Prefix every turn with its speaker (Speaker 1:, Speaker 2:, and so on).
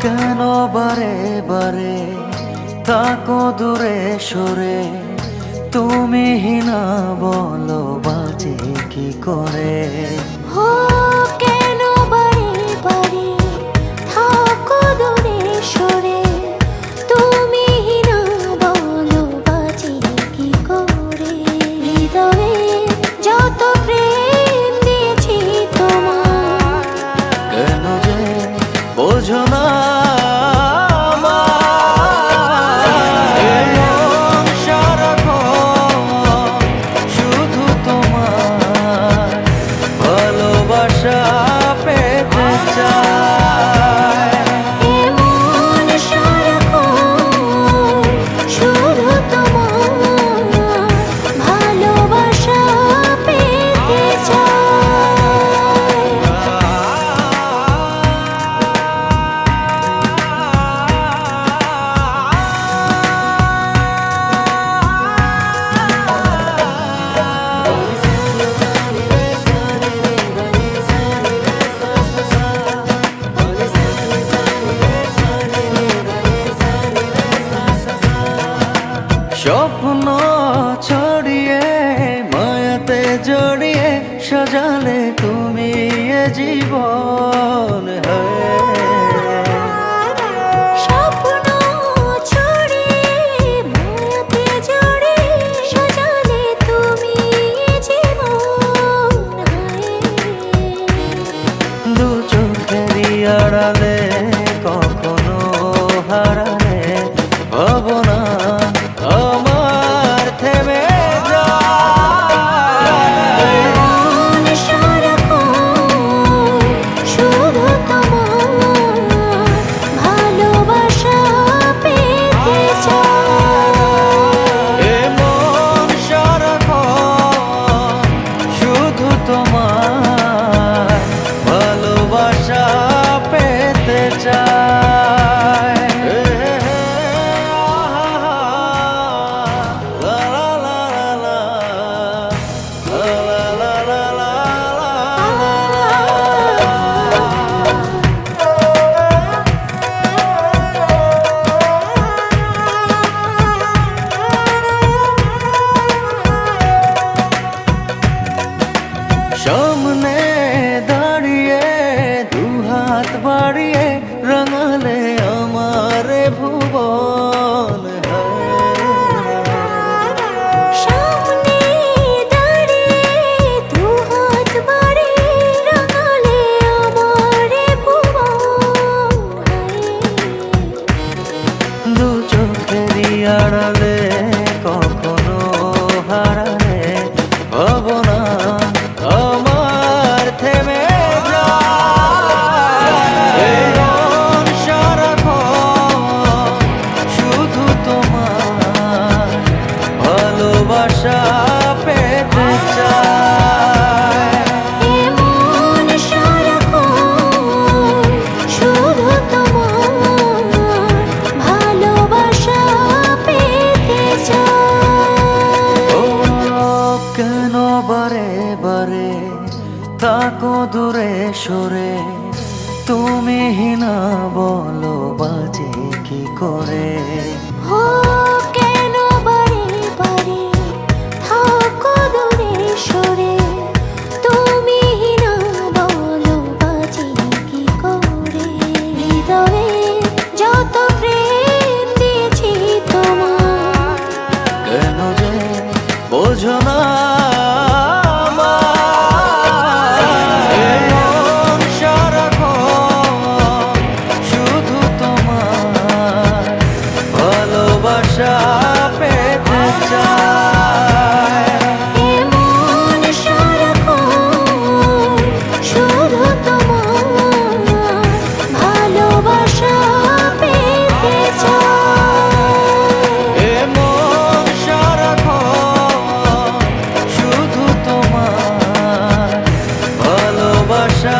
Speaker 1: কেন বারে বারে থাকো দূরে সরে, তুমি হিনা বলো বাজে কি করে।
Speaker 2: হো কেন বারে বারে থাকো দূরে সরে, তুমি হিনা বলো বাজে কি করে। হৃদয়ে যত প্রেম দিয়েছি তোমার,
Speaker 1: কেন যে বোঝো না স্বপ্ন ছড়িয়ে মায়াতে জড়িয়ে সাজালে তুমি এ জীবন।
Speaker 2: স্বপ্ন ছড়িয়ে মায়াতে জড়িয়ে সাজালে তুমি এ জীবন।
Speaker 1: দু চোখেরই আড়ালে কখনো হারালে ভাবনা আমার থেমে যায়।
Speaker 2: মন সারাক্ষণ শুধু তোমার ভালোবাসা পেতে চায়।
Speaker 1: এ মন সারাক্ষণ শুধু তোমার ভালোবাসা পেতে চায়। সামনে দাঁড়িয়ে দুহাত বাড়িয়ে রাঙালে আমার ভুবন।
Speaker 2: সামনে দাঁড়িয়ে দুহাত বাড়িয়ে রাঙালে আমার ভুবন।
Speaker 1: দু চোখেরই আড়ালে কখনো হারালে ভাবনা আমার থেমে যায়। মন সারাক্ষণ শুধু তোমার ভালোবাসা পেতে চায়।
Speaker 2: মন সারাক্ষণ শুধু তোমার ভালোবাসা পেতে চায়।
Speaker 1: ও কেন বারে বারে থাকো দূরে সরে, তুমি হিনা বলো বাজে কি করে।
Speaker 2: হো কেন বারে বারে থাকো দূরে সরে, তুমি হিনা বলো বাজে কি করে। হৃদয়ে যত প্রেম দিয়েছি তোমার,
Speaker 1: কেন যে বোঝো না মন সারাক্ষণ শুধু তোমার ভালোবাসা পেতে চায়।
Speaker 2: মন সারাক্ষণ শুধু তোমার ভালোবাসা পেতে চায়।
Speaker 1: মন সারাক্ষণ শুধু তোমার ভালোবাসা